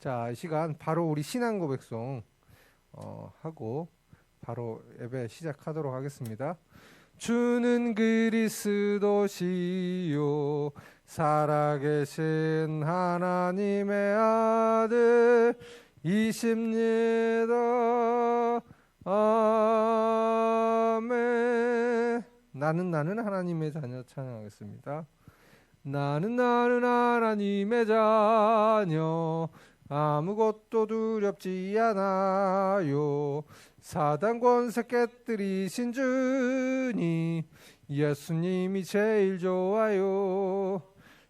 자, 이 시간 바로 우리 신앙 고백송 하고 바로 예배 시작하도록 하겠습니다. 주는 그리스도시요 살아계신 하나님의 아들 이십니다. 아멘. 나는 하나님의 자녀 찬양하겠습니다. 나는 하나님의 자녀 아무것도 두렵지 않아요. 사단 권세 깨뜨리신 주님 예수님이 제일 좋아요.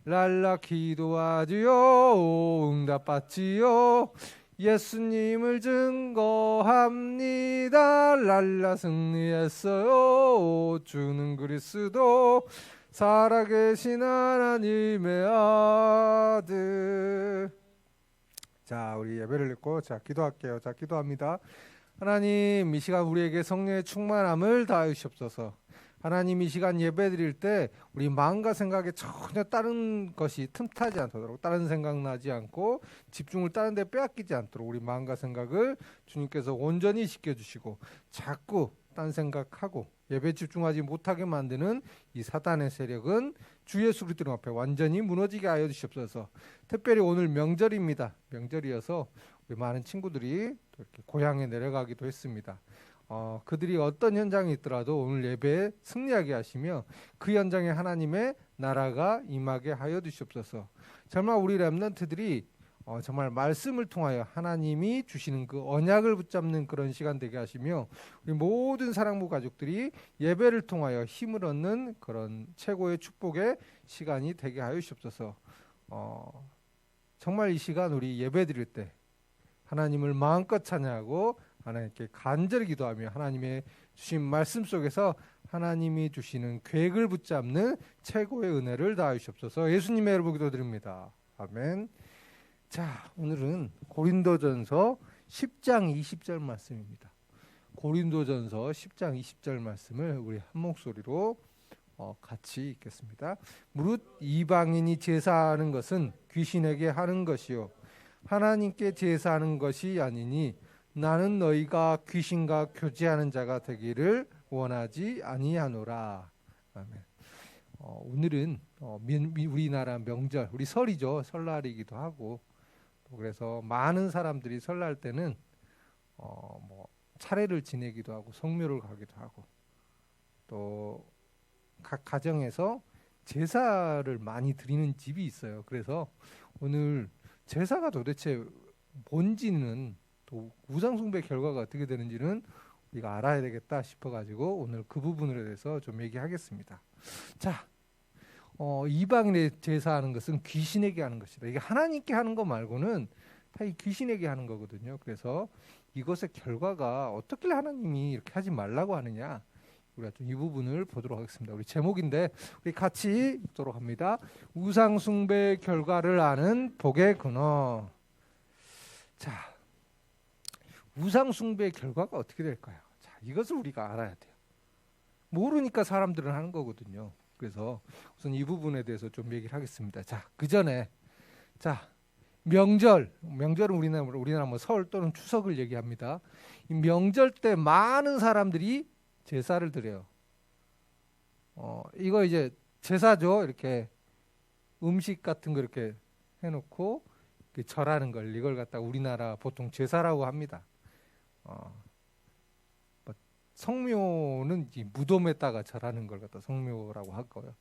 랄라 기도하지요 응답받지요. 예수님을 증거합니다. 랄라 승리했어요. 주는 그리스도 살아계신 하나님의 아들. 자, 우리 예배를 읽고 기도할게요. 기도합니다. 하나님, 이 시간 우리에게 성령의 충만함을 다하시옵소서. 하나님, 이 시간 예배 드릴 때 우리 마음과 생각에 전혀 다른 것이 틈타지 않도록, 다른 생각 나지 않고 집중을 다른 데 빼앗기지 않도록 우리 마음과 생각을 주님께서 온전히 지켜주시고 자꾸 딴 생각하고 예배 집중하지 못하게 만드는 이 사단의 세력은 주 예수 그리스도 앞에 완전히 무너지게 하여 주시옵소서. 특별히 오늘 명절입니다. 명절이어서 우리 많은 친구들이 또 이렇게 고향에 내려가기도 했습니다. 그들이 어떤 현장에 있더라도 오늘 예배에 승리하게 하시며 그 현장에 하나님의 나라가 임하게 하여 주시옵소서. 정말 우리 렘넌트들이 정말 말씀을 통하여 하나님이 주시는 그 언약을 붙잡는 그런 시간 되게 하시며 우리 모든 사랑부 가족들이 예배를 통하여 힘을 얻는 그런 최고의 축복의 시간이 되게 하여 주시옵소서. 정말 이 시간 우리 예배 드릴 때 하나님을 마음껏 찬양하고 하나님께 간절히 기도하며 하나님의 주신 말씀 속에서 하나님이 주시는 계획을 붙잡는 최고의 은혜를 다하여 주시옵소서. 예수님의 이름으로 기도드립니다. 아멘. 자, 오늘은 고린도전서 10장 20절 말씀입니다. 고린도전서 10장 20절 말씀을 우리 한 목소리로 같이 읽겠습니다. 무릇 이방인이 제사하는 것은 귀신에게 하는 것이요 하나님께 제사하는 것이 아니니 나는 너희가 귀신과 교제하는 자가 되기를 원하지 아니하노라. 아멘. 오늘은 우리나라 명절, 우리 설이죠. 설날이기도 하고 그래서 많은 사람들이 설날 때는 차례를 지내기도 하고 성묘를 가기도 하고 또 각 가정에서 제사를 많이 드리는 집이 있어요. 그래서 오늘 제사가 도대체 뭔지는 또 우상숭배 결과가 어떻게 되는지는 우리가 알아야 되겠다 싶어가지고 오늘 그 부분에 대해서 좀 얘기하겠습니다. 자, 이방인의 제사하는 것은 귀신에게 하는 것이다. 이게 하나님께 하는 거 말고는 다 이 귀신에게 하는 거거든요. 그래서 이것의 결과가 어떻게 하나님이 이렇게 하지 말라고 하느냐, 우리가 좀 이 부분을 보도록 하겠습니다. 우리 제목인데 우리 같이 읽도록 합니다. 우상 숭배의 결과를 아는 복의 근원. 자, 우상 숭배의 결과가 어떻게 될까요? 자, 이것을 우리가 알아야 돼요. 모르니까 사람들은 하는 거거든요. 그래서 우선 이 부분에 대해서 좀 얘기를 하겠습니다. 자, 그 전에 명절은 우리나라 설 또는 추석을 얘기합니다. 이 명절 때 많은 사람들이 제사를 드려요. 이거 이제 제사죠. 이렇게 음식 같은 거 이렇게 해놓고 절하는 걸, 이걸 갖다가 우리나라 보통 제사라고 합니다. 성묘는 이 무덤에다가 절하는 걸 갖다 성묘라고 할 거예요.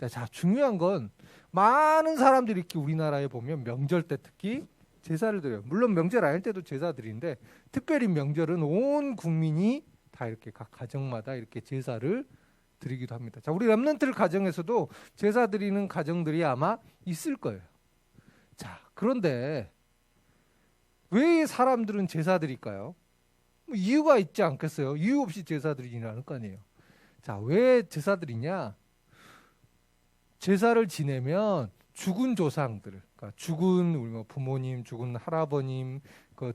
자, 중요한 건 많은 사람들이 이렇게 우리나라에 보면 명절 때 특히 제사를 드려요. 물론 명절 아닐 때도 제사 드리는데 특별히 명절은 온 국민이 다 이렇게 각 가정마다 이렇게 제사를 드리기도 합니다. 자, 우리 렘넌트 가정에서도 제사 드리는 가정들이 아마 있을 거예요. 자, 그런데 왜 사람들은 제사 드릴까요? 이유가 있지 않겠어요? 이유 없이 제사 드리지는 않을 거 아니에요. 자, 왜 제사 드리냐? 제사를 지내면 죽은 조상들, 그러니까 죽은 우리 부모님, 죽은 할아버님, 그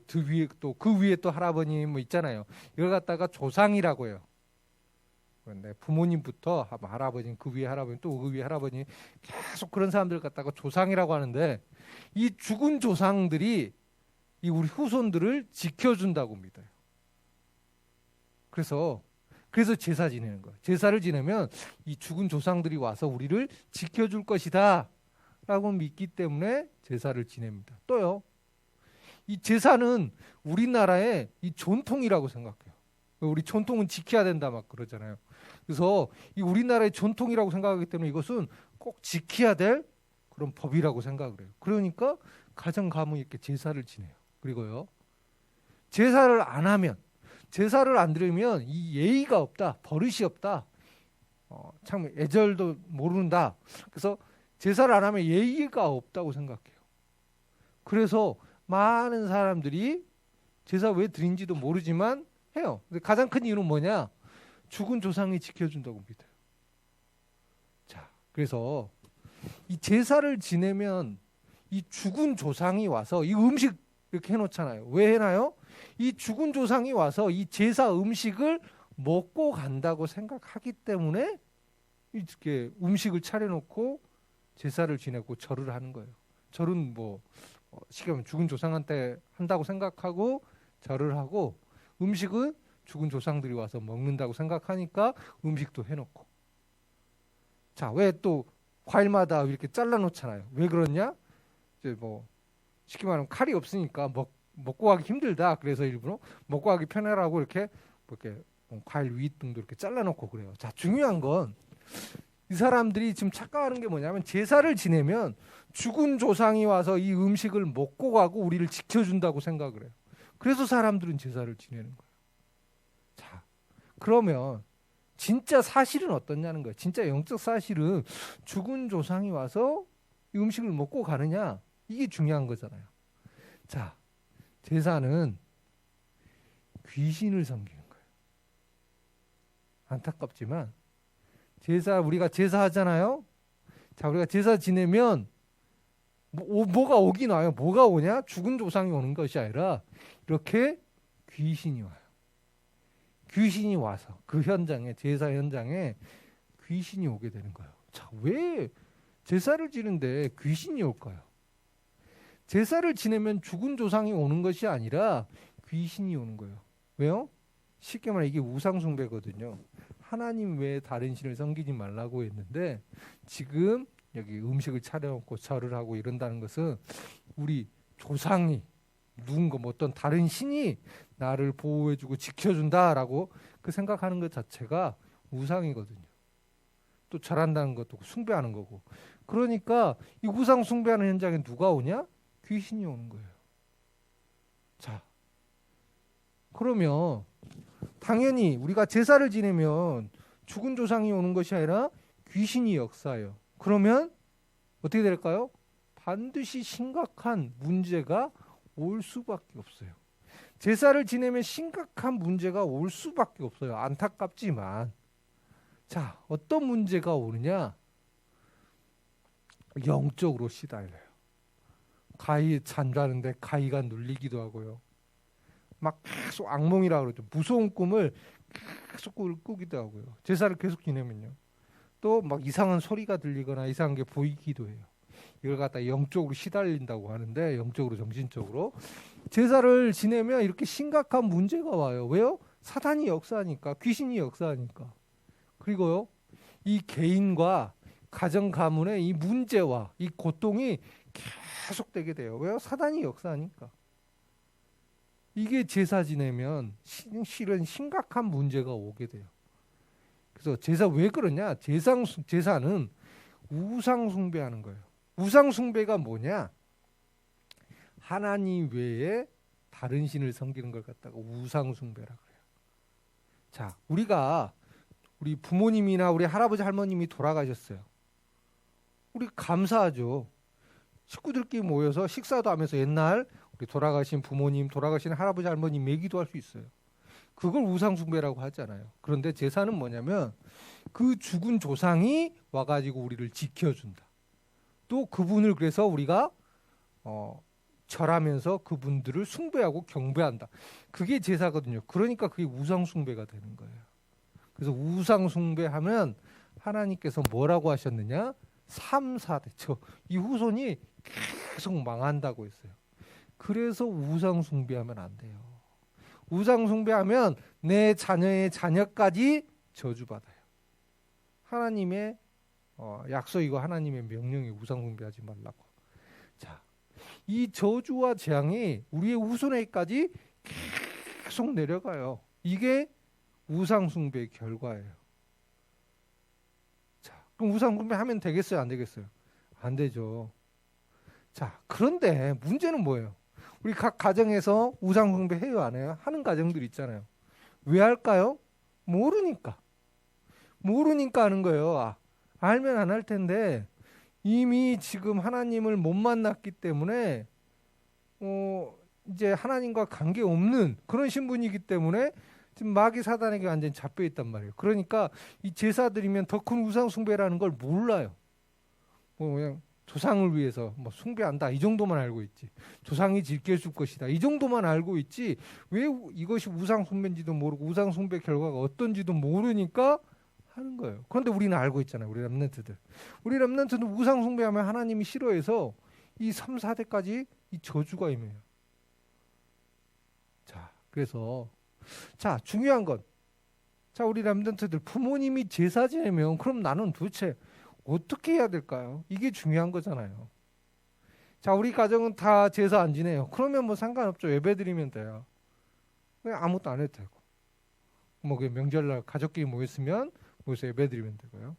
위에 또 할아버님 있잖아요. 이걸 갖다가 조상이라고 해요. 그런데 부모님부터 할아버님, 그 위에 할아버님, 또 그 위에 할아버님, 계속 그런 사람들 갖다가 조상이라고 하는데 이 죽은 조상들이 이 우리 후손들을 지켜준다고 믿어요. 그래서 제사 지내는 거예요. 제사를 지내면 이 죽은 조상들이 와서 우리를 지켜줄 것이다 라고 믿기 때문에 제사를 지냅니다. 또요, 이 제사는 우리나라의 이 전통이라고 생각해요. 우리 전통은 지켜야 된다 막 그러잖아요. 그래서 이 우리나라의 전통이라고 생각하기 때문에 이것은 꼭 지켜야 될 그런 법이라고 생각을 해요. 그러니까 가정 가문 이렇게 제사를 지내요. 그리고요, 제사를 안 하면, 제사를 안 드리면 이 예의가 없다, 버릇이 없다, 참 애절도 모른다. 그래서 제사를 안 하면 예의가 없다고 생각해요. 그래서 많은 사람들이 제사 왜 드린지도 모르지만 해요. 가장 큰 이유는 뭐냐? 죽은 조상이 지켜준다고 믿어요. 자, 그래서 이 제사를 지내면 이 죽은 조상이 와서 이 음식 이렇게 해놓잖아요. 왜 해놔요? 이 죽은 조상이 와서 이 제사 음식을 먹고 간다고 생각하기 때문에 이렇게 음식을 차려놓고 제사를 지내고 절을 하는 거예요. 절은 뭐 쉽게 말하면 죽은 조상한테 한다고 생각하고 절을 하고, 음식은 죽은 조상들이 와서 먹는다고 생각하니까 음식도 해놓고. 자, 왜 또 과일마다 이렇게 잘라놓잖아요. 왜 그러냐? 이제 뭐 쉽게 말하면 칼이 없으니까 먹고 가기 힘들다. 그래서 일부러 먹고 가기 편하라고 이렇게 과일 윗 등도 이렇게 잘라놓고 그래요. 자, 중요한 건 이 사람들이 지금 착각하는 게 뭐냐면, 제사를 지내면 죽은 조상이 와서 이 음식을 먹고 가고 우리를 지켜준다고 생각을 해요. 그래서 사람들은 제사를 지내는 거예요. 자, 그러면 진짜 사실은 어떻냐는 거예요. 진짜 영적 사실은 죽은 조상이 와서 이 음식을 먹고 가느냐, 이게 중요한 거잖아요. 자, 제사는 귀신을 섬기는 거예요. 안타깝지만 우리가 제사하잖아요. 자, 우리가 제사 지내면 뭐가 오긴 와요. 뭐가 오냐? 죽은 조상이 오는 것이 아니라 이렇게 귀신이 와요. 귀신이 와서 그 현장에, 제사 현장에 귀신이 오게 되는 거예요. 자, 왜 제사를 지는데 귀신이 올까요? 제사를 지내면 죽은 조상이 오는 것이 아니라 귀신이 오는 거예요. 왜요? 쉽게 말해 이게 우상 숭배거든요. 하나님 외에 다른 신을 섬기지 말라고 했는데, 지금 여기 음식을 차려놓고 절을 하고 이런다는 것은 우리 조상이, 누군가 뭐 어떤 다른 신이 나를 보호해주고 지켜준다라고 그 생각하는 것 자체가 우상이거든요. 또 절한다는 것도 숭배하는 거고. 그러니까 이 우상 숭배하는 현장에 누가 오냐? 귀신이 오는 거예요. 자, 그러면 당연히 우리가 제사를 지내면 죽은 조상이 오는 것이 아니라 귀신이 역사해요. 그러면 어떻게 될까요? 반드시 심각한 문제가 올 수밖에 없어요. 제사를 지내면 심각한 문제가 올 수밖에 없어요. 안타깝지만. 자, 어떤 문제가 오느냐? 영적으로 시달려요. 가히 잠자는데 가히가 눌리기도 하고요. 막 계속 악몽이라 그러죠. 무서운 꿈을 계속 꾸기도 하고요. 제사를 계속 지내면요. 또 막 이상한 소리가 들리거나 이상한 게 보이기도 해요. 이걸 갖다 영적으로 시달린다고 하는데, 영적으로 정신적으로 제사를 지내면 이렇게 심각한 문제가 와요. 왜요? 사단이 역사하니까, 귀신이 역사하니까. 그리고요, 이 개인과 가정 가문의 이 문제와 이 고통이 계속되게 돼요. 왜요? 사단이 역사하니까. 이게 제사 지내면 실은 심각한 문제가 오게 돼요. 그래서 제사 왜 그러냐? 제사는 우상 숭배하는 거예요. 우상 숭배가 뭐냐? 하나님 외에 다른 신을 섬기는 걸 갖다가 우상 숭배라 그래요. 자, 우리 부모님이나 우리 할아버지 할머님이 돌아가셨어요. 우리 감사하죠. 식구들끼리 모여서 식사도 하면서 옛날 우리 돌아가신 부모님, 돌아가신 할아버지 할머니 매기도 할 수 있어요. 그걸 우상 숭배라고 하잖아요. 그런데 제사는 뭐냐면 그 죽은 조상이 와가지고 우리를 지켜준다. 또 그분을 그래서 우리가 절하면서 그분들을 숭배하고 경배한다. 그게 제사거든요. 그러니까 그게 우상 숭배가 되는 거예요. 그래서 우상 숭배하면 하나님께서 뭐라고 하셨느냐? 3, 4대 이 후손이 계속 망한다고 했어요. 그래서 우상 숭배하면 안 돼요. 우상 숭배하면 내 자녀의 자녀까지 저주받아요. 하나님의 약속이고 하나님의 명령이 우상 숭배하지 말라고. 자, 이 저주와 재앙이 우리의 후손에게까지 계속 내려가요. 이게 우상 숭배의 결과예요. 자, 그럼 우상 숭배하면 되겠어요, 안 되겠어요? 안 되죠. 자, 그런데 문제는 뭐예요? 우리 각 가정에서 우상 숭배 해요, 안 해요? 하는 가정들 있잖아요. 왜 할까요? 모르니까 하는 거예요. 알면 안 할 텐데 이미 지금 하나님을 못 만났기 때문에 이제 하나님과 관계 없는 그런 신분이기 때문에 지금 마귀 사단에게 완전히 잡혀 있단 말이에요. 그러니까 이 제사 드리면 더 큰 우상 숭배라는 걸 몰라요. 그냥 조상을 위해서 숭배한다 이 정도만 알고 있지. 조상이 지켜줄 것이다 이 정도만 알고 있지. 왜 이것이 우상 숭배인지도 모르고 우상 숭배 결과가 어떤지도 모르니까 하는 거예요. 그런데 우리는 알고 있잖아요. 우리 렘넌트들 우상 숭배하면 하나님이 싫어해서 이 3, 4대까지 이 저주가 임해요. 자, 그래서 중요한 건 우리 렘넌트들 부모님이 제사 지내면 그럼 나는 도대체 어떻게 해야 될까요? 이게 중요한 거잖아요. 자, 우리 가정은 다 제사 안 지내요. 그러면 상관없죠. 예배 드리면 돼요. 그냥 아무것도 안 해도 되고. 그 명절날 가족끼리 모였으면 모여서 예배 드리면 되고요.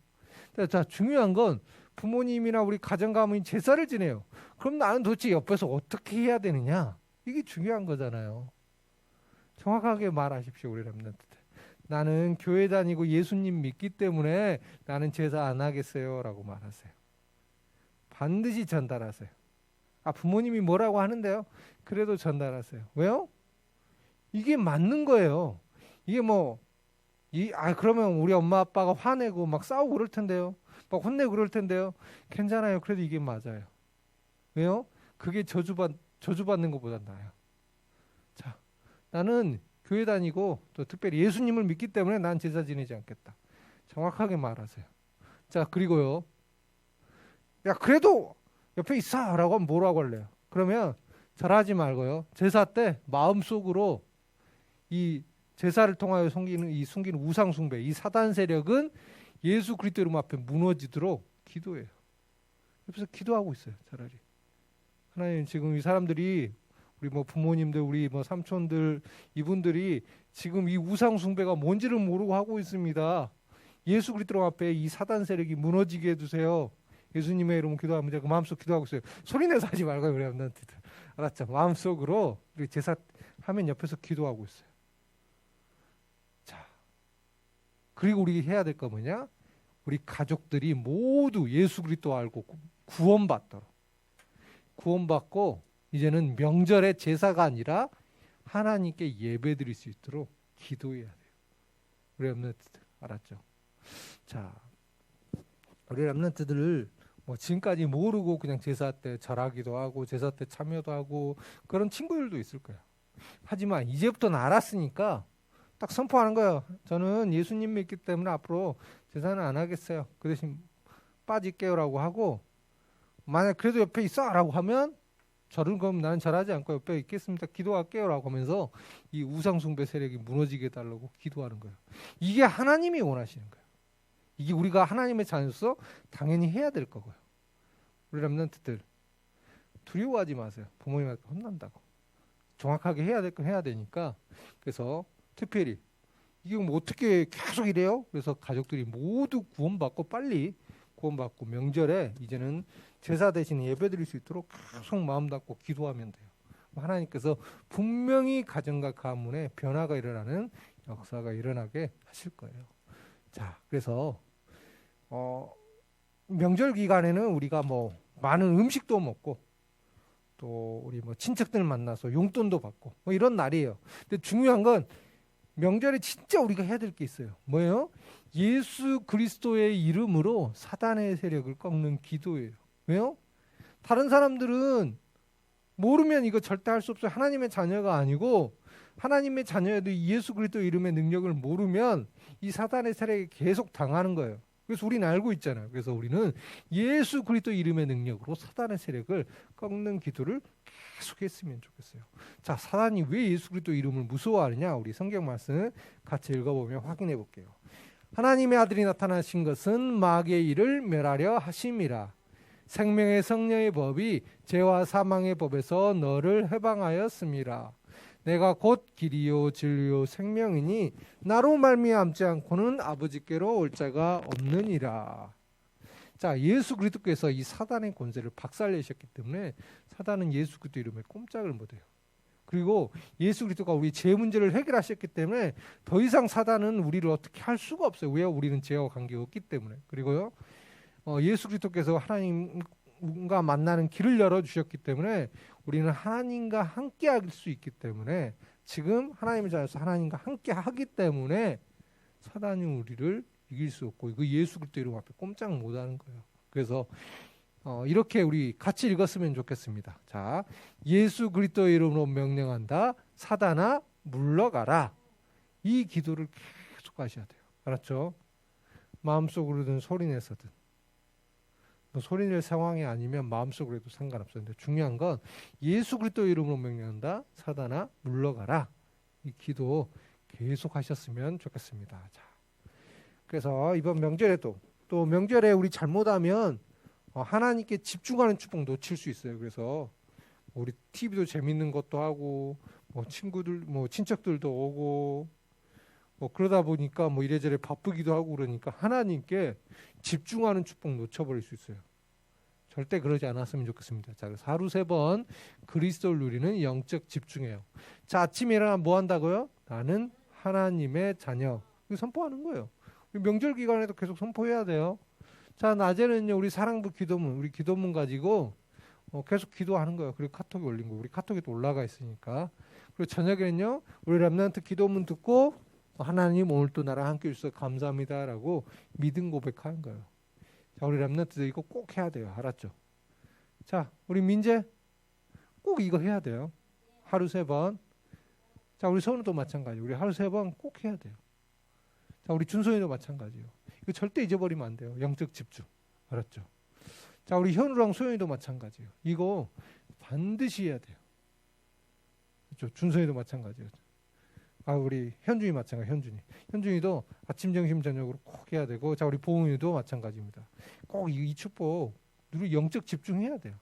자, 중요한 건 부모님이나 우리 가정 가문이 제사를 지내요. 그럼 나는 도대체 옆에서 어떻게 해야 되느냐? 이게 중요한 거잖아요. 정확하게 말하십시오, 우리 렘넌트들. 나는 교회 다니고 예수님 믿기 때문에 나는 제사 안 하겠어요 라고 말하세요. 반드시 전달하세요. 부모님이 뭐라고 하는데요? 그래도 전달하세요. 왜요? 이게 맞는 거예요. 이게 그러면 우리 엄마 아빠가 화내고 막 싸우고 그럴 텐데요. 막 혼내고 그럴 텐데요. 괜찮아요. 그래도 이게 맞아요. 왜요? 그게 저주받는 것보다 나아요. 자, 나는 교회 다니고 또 특별히 예수님을 믿기 때문에 난 제사 지내지 않겠다. 정확하게 말하세요. 자, 그리고요. 야, 그래도 옆에 있어 라고 하면 뭐라고 할래요? 그러면 절하지 말고요. 제사 때 마음속으로 이 제사를 통하여 숨기는 우상 숭배, 이 사단 세력은 예수 그리스도 이름 앞에 무너지도록 기도해요. 옆에서 기도하고 있어요. 차라리. 하나님, 지금 이 사람들이 우리 부모님들, 우리 삼촌들, 이분들이 지금 이 우상 숭배가 뭔지를 모르고 하고 있습니다. 예수 그리스도 앞에 이 사단 세력이 무너지게 해주세요. 예수님의 이름으로 기도합니다. 그 마음속 기도하고 있어요. 소리내서 하지 말고요, 우리 렘넌트들. 알았죠? 마음속으로 우리 제사 하면 옆에서 기도하고 있어요. 자, 그리고 우리 해야 될 거 뭐냐? 우리 가족들이 모두 예수 그리스도 알고 구원받고 이제는 명절의 제사가 아니라 하나님께 예배드릴 수 있도록 기도해야 돼요. 우리 렘넌트들 알았죠? 자, 우리 렘넌트들을 지금까지 모르고 그냥 제사 때 절하기도 하고 제사 때 참여도 하고 그런 친구들도 있을 거야. 하지만 이제부터는 알았으니까 딱 선포하는 거예요. 저는 예수님 믿기 때문에 앞으로 제사는 안 하겠어요. 그 대신 빠질게요라고 하고, 만약 그래도 옆에 있어라고 하면 그럼 나는 절하지 않고 옆에 있겠습니다. 기도할게요라고 하면서 이 우상 숭배 세력이 무너지게 해달라고 기도하는 거예요. 이게 하나님이 원하시는 거예요. 이게 우리가 하나님의 자녀로서 당연히 해야 될 거고요. 우리 렘넌트들 두려워하지 마세요. 부모님한테 혼난다고. 정확하게 해야 될 건 해야 되니까. 그래서 특별히 이게 어떻게 계속 이래요? 그래서 가족들이 모두 빨리 구원받고 명절에 이제는 제사 대신 예배드릴 수 있도록 계속 마음 닫고 기도하면 돼요. 하나님께서 분명히 가정과 가문에 변화가 일어나는 역사가 일어나게 하실 거예요. 자, 그래서 명절 기간에는 우리가 많은 음식도 먹고 또 우리 친척들 만나서 용돈도 받고 이런 날이에요. 근데 중요한 건 명절에 진짜 우리가 해야 될 게 있어요. 뭐예요? 예수 그리스도의 이름으로 사단의 세력을 꺾는 기도예요. 왜요? 다른 사람들은 모르면 이거 절대 할 수 없어요. 하나님의 자녀가 아니고 하나님의 자녀여도 예수 그리스도 이름의 능력을 모르면 이 사단의 세력에 계속 당하는 거예요. 그래서 우리는 알고 있잖아요. 그래서 우리는 예수 그리스도 이름의 능력으로 사단의 세력을 꺾는 기도를 계속 했으면 좋겠어요. 자, 사단이 왜 예수 그리스도 이름을 무서워하느냐? 우리 성경 말씀 같이 읽어보면 확인해 볼게요. 하나님의 아들이 나타나신 것은 마귀의 일을 멸하려 하심이라. 생명의 성령의 법이 죄와 사망의 법에서 너를 해방하였음이라. 내가 곧 길이요 진리요 생명이니 나로 말미암지 않고는 아버지께로 올 자가 없느니라. 자, 예수 그리스도께서 이 사단의 권세를 박살내셨기 때문에 사단은 예수 그리스도 이름에 꼼짝을 못해요. 그리고 예수 그리스도가 우리 죄 문제를 해결하셨기 때문에 더 이상 사단은 우리를 어떻게 할 수가 없어요. 왜요? 우리는 죄와 관계가 없기 때문에. 그리고요, 예수 그리스도께서 하나님과 만나는 길을 열어주셨기 때문에 우리는 하나님과 함께 할 수 있기 때문에, 지금 하나님의 자녀로서 하나님과 함께 하기 때문에 사단이 우리를 이길 수 없고, 이거 예수 그리스도 이름 앞에 꼼짝 못하는 거예요. 그래서 이렇게 우리 같이 읽었으면 좋겠습니다. 자, 예수 그리스도 이름으로 명령한다. 사단아 물러가라. 이 기도를 계속 하셔야 돼요. 알았죠? 마음속으로든 소리내서든. 소리낼 상황이 아니면 마음속으로 해도 상관없어요. 근데 중요한 건 예수 그리스도 이름으로 명령한다. 사단아 물러가라. 이 기도 계속 하셨으면 좋겠습니다. 자, 그래서 이번 명절에도, 또 명절에 우리 잘못하면 하나님께 집중하는 축복 놓칠 수 있어요. 그래서 우리 TV도 재밌는 것도 하고, 친구들, 친척들도 오고, 그러다 보니까 이래저래 바쁘기도 하고 그러니까 하나님께 집중하는 축복 놓쳐버릴 수 있어요. 절대 그러지 않았으면 좋겠습니다. 자, 그래서 하루 3번 그리스도를 누리는 영적 집중이에요. 자, 아침에 일어나면 뭐 한다고요? 나는 하나님의 자녀. 이거 선포하는 거예요. 명절 기간에도 계속 선포해야 돼요. 자, 낮에는요, 우리 사랑부 기도문, 우리 기도문 가지고 계속 기도하는 거예요. 그리고 카톡에 올린 거, 우리 카톡에 또 올라가 있으니까. 그리고 저녁에는요, 우리 렘넌트 기도문 듣고 하나님 오늘 또 나랑 함께 해주셔서 감사합니다라고 믿음 고백하는 거예요. 자, 우리 렘넌트들 이거 꼭 해야 돼요. 알았죠? 자, 우리 민재 꼭 이거 해야 돼요. 하루 3번. 자, 우리 서은도 마찬가지. 우리 하루 3번 꼭 해야 돼요. 자, 우리 준소이도 마찬가지예요. 이거 절대 잊어버리면 안 돼요. 영적 집중. 알았죠? 자, 우리 현우랑 소연이도 마찬가지예요. 이거 반드시 해야 돼요. 그렇죠? 준소이도 마찬가지예요. 우리 현준이 마찬가지. 현준이도 아침, 점심, 저녁으로 꼭 해야 되고, 자, 우리 보은이도 마찬가지입니다. 꼭 이 축복 누리 영적 집중해야 돼요.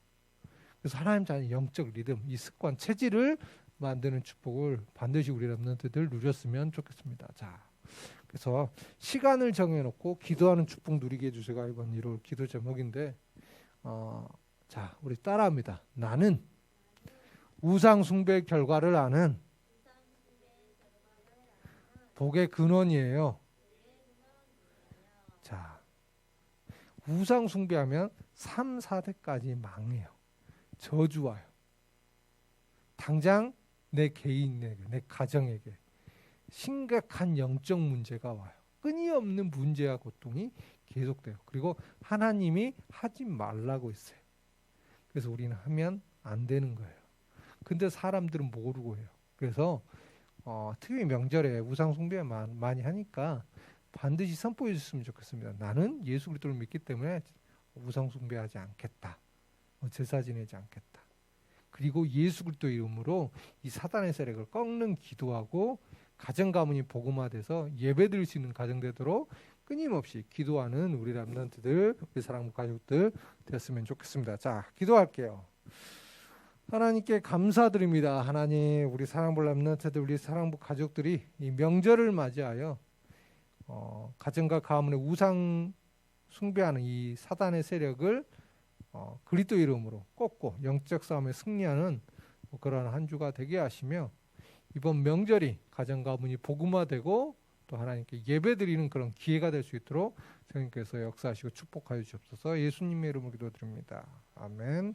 그래서 하나님 자녀 영적 리듬, 이 습관, 체질을 만드는 축복을 반드시 우리 렘넌트들 누렸으면 좋겠습니다. 자, 그래서 시간을 정해놓고 기도하는 축복 누리게 해주세요. 이번 1월 기도 제목인데, 자, 우리 따라합니다. 나는 우상 숭배 결과를 아는 복의 근원이에요. 자, 우상 숭배하면 3, 4대까지 망해요. 저주 와요. 당장 내 개인에게, 내 가정에게 심각한 영적 문제가 와요. 끊임없는 문제와 고통이 계속돼요. 그리고 하나님이 하지 말라고 했어요. 그래서 우리는 하면 안 되는 거예요. 근데 사람들은 모르고 해요. 그래서 특히 명절에 우상 숭배 많이 하니까 반드시 선포해 주셨으면 좋겠습니다. 나는 예수 그리스도를 믿기 때문에 우상 숭배하지 않겠다. 제사 지내지 않겠다. 그리고 예수 그리스도 이름으로 이 사단의 세력을 꺾는 기도하고, 가정 가문이 복음화돼서 예배드릴 수 있는 가정 되도록 끊임없이 기도하는 우리 렘넌트들, 우리 사랑부 가족들 되었으면 좋겠습니다. 자, 기도할게요. 하나님께 감사드립니다. 하나님, 우리 사랑부 렘넌트들, 우리 사랑부 가족들이 이 명절을 맞이하여 가정과 가문의 우상 숭배하는 이 사단의 세력을 그리스도 이름으로 꺾고 영적 싸움에 승리하는 그러한 한 주가 되게 하시며, 이번 명절이 가정 가문이 복음화되고 또 하나님께 예배드리는 그런 기회가 될 수 있도록 성령께서 역사하시고 축복하여 주옵소서. 예수님의 이름으로 기도드립니다. 아멘.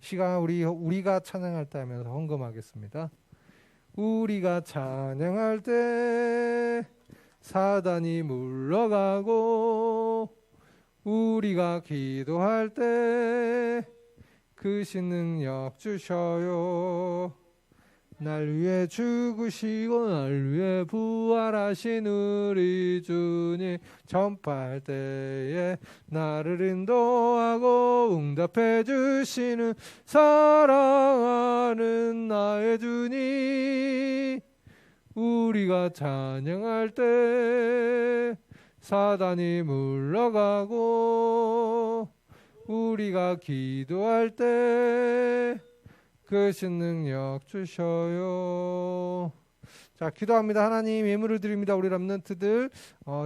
시간 우리가 찬양할 때 하면서 헌금하겠습니다. 우리가 찬양할 때 사단이 물러가고, 우리가 기도할 때 크신 능력 주셔요. 날 위해 죽으시고 날 위해 부활하신 우리 주님 전파할 때에 나를 인도하고 응답해 주시는 사랑하는 나의 주님 우리가 찬양할 때 사단이 물러가고 우리가 기도할 때 크신 능력 주셔요. 자, 기도합니다. 하나님 예물을 드립니다. 우리 렘넌트들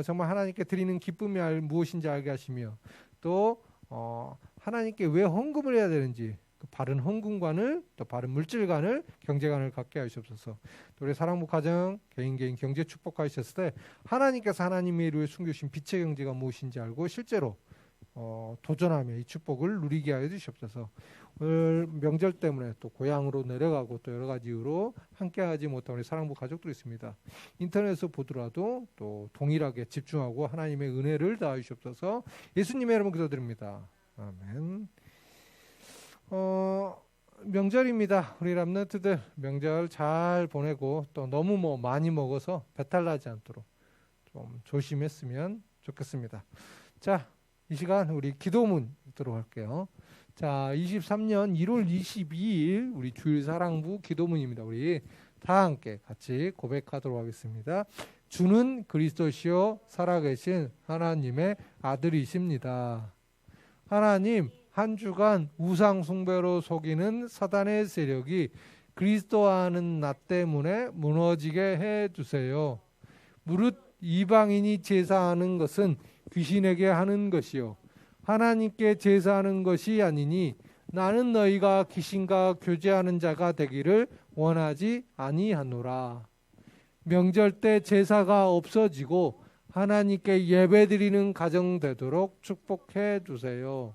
정말 하나님께 드리는 기쁨이 무엇인지 알게 하시며 또 하나님께 왜 헌금을 해야 되는지 그 바른 헌금관을 또 바른 물질관을 경제관을 갖게 하시옵소서. 또 우리 사랑부 가정 개인 경제 축복하셨을 때 하나님께서 하나님의 이루에 숨겨주신 빛의 경제가 무엇인지 알고 실제로 도전하며 이 축복을 누리게 하여 주시옵소서. 오늘 명절 때문에 또 고향으로 내려가고 또 여러 가지 이유로 함께하지 못한 우리 사랑부 가족들이 있습니다. 인터넷에서 보더라도 또 동일하게 집중하고 하나님의 은혜를 다하 주시옵소서. 예수님의 이름으로 기도드립니다. 아멘. 명절입니다. 우리 람넌트들 명절 잘 보내고 또 너무 많이 먹어서 배탈 나지 않도록 좀 조심했으면 좋겠습니다. 자, 이 시간 우리 기도문 읽도록 할게요. 자, 23년 1월 22일 우리 주일 사랑부 기도문입니다. 우리 다 함께 같이 고백하도록 하겠습니다. 주는 그리스도시요 살아계신 하나님의 아들이십니다. 하나님, 한 주간 우상 숭배로 속이는 사단의 세력이 그리스도하는 나 때문에 무너지게 해 주세요. 무릇 이방인이 제사하는 것은 귀신에게 하는 것이요 하나님께 제사하는 것이 아니니 나는 너희가 귀신과 교제하는 자가 되기를 원하지 아니하노라. 명절 때 제사가 없어지고 하나님께 예배드리는 가정 되도록 축복해 주세요.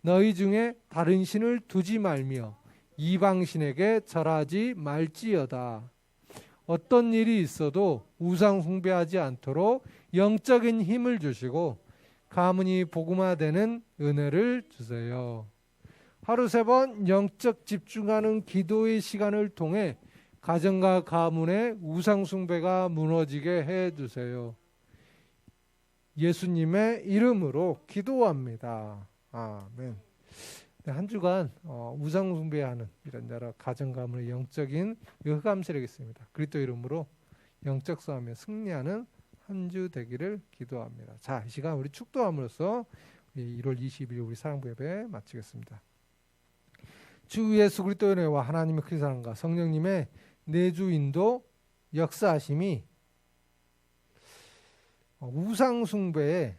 너희 중에 다른 신을 두지 말며 이방신에게 절하지 말지어다. 어떤 일이 있어도 우상 숭배하지 않도록 영적인 힘을 주시고 가문이 복음화되는 은혜를 주세요. 하루 3번 영적 집중하는 기도의 시간을 통해 가정과 가문의 우상 숭배가 무너지게 해 주세요. 예수님의 이름으로 기도합니다. 아멘. 네, 한 주간 우상 숭배하는 이런 여러 가정 가문의 영적인 흑암 세력이 있습니다. 그리스도 이름으로 영적 싸움에 승리하는 한 주 되기를 기도합니다. 자, 이 시간 우리 축도함으로써 1월 20일 우리 사랑부 예배 마치겠습니다. 주 예수 그리스도의 은혜와 하나님의 큰 사랑과 성령님의 내주 인도 역사하심이 우상 숭배의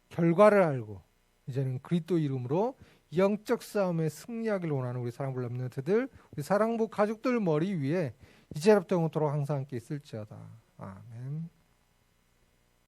결과를 알고 이제는 그리스도 이름으로 영적 싸움에 승리하기를 원하는 우리 사랑부 렘넌트들, 우리 사랑부 가족들 머리 위에 이제부터 영원토록 항상 함께 있을지어다. 아멘.